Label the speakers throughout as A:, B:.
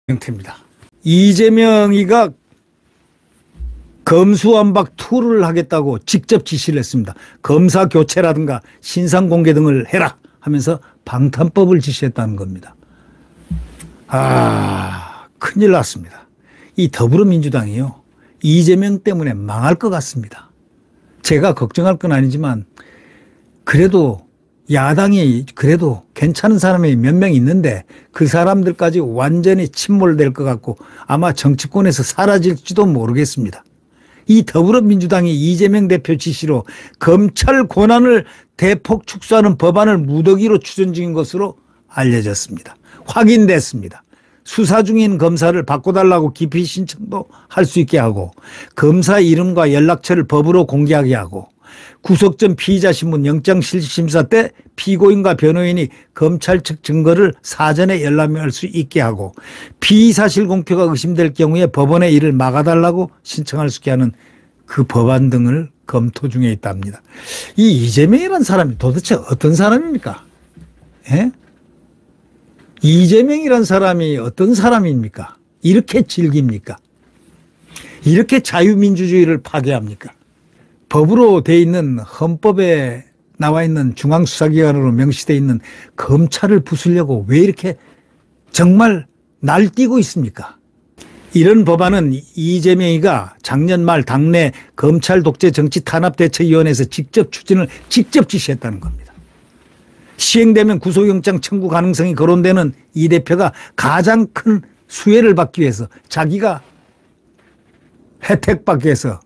A: 명태입니다. 이재명이가 검수완박 투를 하겠다고 직접 지시를 했습니다. 검사 교체라든가 신상 공개 등을 해라 하면서 방탄법을 지시했다는 겁니다. 큰일 났습니다. 이 더불어민주당이요, 이재명 때문에 망할 것 같습니다. 제가 걱정할 건 아니지만 그래도 야당이 그래도 괜찮은 사람이 몇 명 있는데 그 사람들까지 완전히 침몰될 것 같고 아마 정치권에서 사라질지도 모르겠습니다. 이 더불어민주당이 이재명 대표 지시로 검찰 권한을 대폭 축소하는 법안을 무더기로 추진 중인 것으로 알려졌습니다. 확인됐습니다. 수사 중인 검사를 바꿔달라고 기피 신청도 할 수 있게 하고 검사 이름과 연락처를 법으로 공개하게 하고 구속 전 피의자 신문 영장실질심사 때 피고인과 변호인이 검찰 측 증거를 사전에 열람할 수 있게 하고 피의사실 공표가 의심될 경우에 법원에 이를 막아달라고 신청할 수 있게 하는 그 법안 등을 검토 중에 있답니다. 이 이재명이라는 사람이 도대체 어떤 사람입니까? 예? 이재명이라는 사람이 어떤 사람입니까? 이렇게 즐깁니까? 이렇게 자유민주주의를 파괴합니까? 법으로 돼 있는 헌법에 나와 있는 중앙수사기관으로 명시되어 있는 검찰을 부수려고 왜 이렇게 정말 날뛰고 있습니까? 이런 법안은 이재명이가 작년 말 당내 검찰 독재 정치 탄압대책위원회에서 직접 추진을 직접 지시했다는 겁니다. 시행되면 구속영장 청구 가능성이 거론되는 이 대표가 가장 큰 수혜를 받기 위해서 자기가 혜택받기 위해서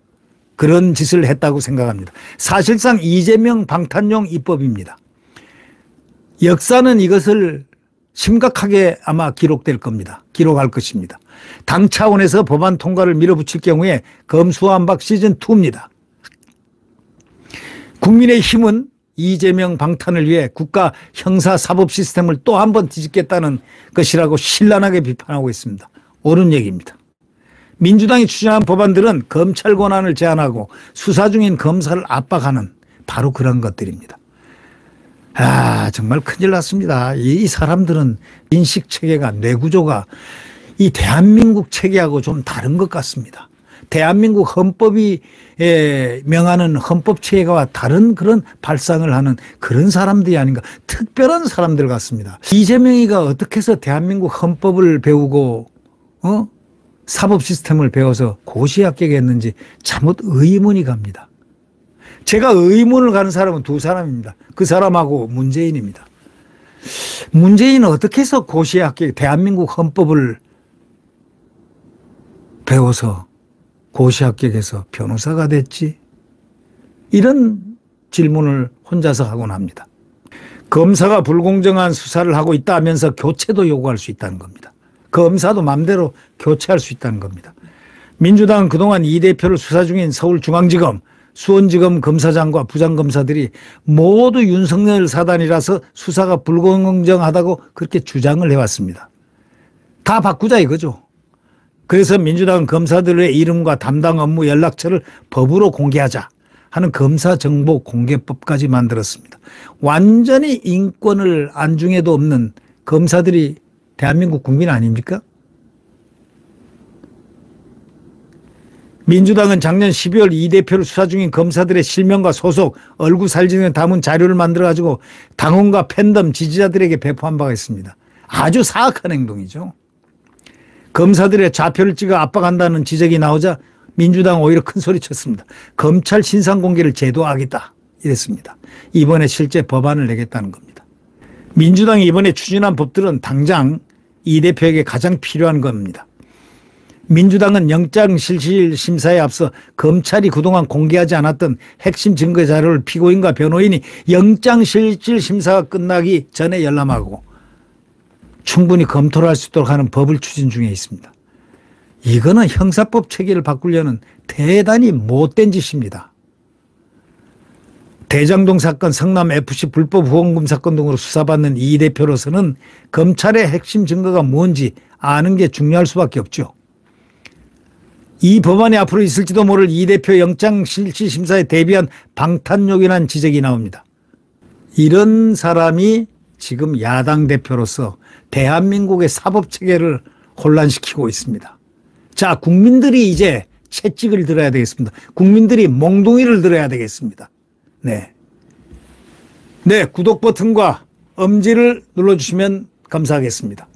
A: 그런 짓을 했다고 생각합니다. 사실상 이재명 방탄용 입법입니다. 역사는 이것을 심각하게 아마 기록될 겁니다. 기록할 것입니다. 당 차원에서 법안 통과를 밀어붙일 경우에 검수완박 시즌2입니다. 국민의힘은 이재명 방탄을 위해 국가 형사사법 시스템을 또 한 번 뒤집겠다는 것이라고 신랄하게 비판하고 있습니다. 옳은 얘기입니다. 민주당이 추진한 법안들은 검찰 권한을 제한하고 수사 중인 검사를 압박하는 바로 그런 것들입니다. 정말 큰일 났습니다. 이 사람들은 인식체계가, 뇌구조가 이 대한민국 체계하고 좀 다른 것 같습니다. 대한민국 헌법이 명하는 헌법체계와 다른 그런 발상을 하는 그런 사람들이 아닌가, 특별한 사람들 같습니다. 이재명이가 어떻게 해서 대한민국 헌법을 배우고 사법 시스템을 배워서 고시 합격했는지 참으로 의문이 갑니다. 제가 의문을 가는 사람은 두 사람입니다. 그 사람하고 문재인입니다. 문재인은 어떻게 해서 고시 합격, 대한민국 헌법을 배워서 고시 합격해서 변호사가 됐지? 이런 질문을 혼자서 하곤 합니다. 검사가 불공정한 수사를 하고 있다 하면서 교체도 요구할 수 있다는 겁니다. 검사도 마음대로 교체할 수 있다는 겁니다. 민주당은 그동안 이 대표를 수사 중인 서울중앙지검, 수원지검 검사장과 부장검사들이 모두 윤석열 사단이라서 수사가 불공정하다고 그렇게 주장을 해왔습니다. 다 바꾸자 이거죠. 그래서 민주당은 검사들의 이름과 담당 업무 연락처를 법으로 공개하자 하는 검사정보공개법까지 만들었습니다. 완전히 인권을 안중에도 없는 검사들이 대한민국 국민 아닙니까? 민주당은 작년 12월 이 대표를 수사 중인 검사들의 실명과 소속, 얼굴 사진 등을 담은 자료를 만들어가지고 당원과 팬덤, 지지자들에게 배포한 바가 있습니다. 아주 사악한 행동이죠. 검사들의 좌표를 찍어 압박한다는 지적이 나오자 민주당은 오히려 큰 소리 쳤습니다. 검찰 신상 공개를 제도화하겠다 이랬습니다. 이번에 실제 법안을 내겠다는 겁니다. 민주당이 이번에 추진한 법들은 당장 이 대표에게 가장 필요한 겁니다. 민주당은 영장실질심사에 앞서 검찰이 그동안 공개하지 않았던 핵심 증거 자료를 피고인과 변호인이 영장실질심사가 끝나기 전에 열람하고 충분히 검토를 할 수 있도록 하는 법을 추진 중에 있습니다. 이거는 형사법 체계를 바꾸려는 대단히 못된 짓입니다. 대장동 사건, 성남FC 불법 후원금 사건 등으로 수사받는 이 대표로서는 검찰의 핵심 증거가 뭔지 아는 게 중요할 수밖에 없죠. 이 법안이 앞으로 있을지도 모를 이 대표 영장실질심사에 대비한 방탄요긴한 지적이 나옵니다. 이런 사람이 지금 야당 대표로서 대한민국의 사법체계를 혼란시키고 있습니다. 자, 국민들이 이제 채찍을 들어야 되겠습니다. 국민들이 몽둥이를 들어야 되겠습니다. 네. 네, 구독 버튼과 엄지를 눌러주시면 감사하겠습니다.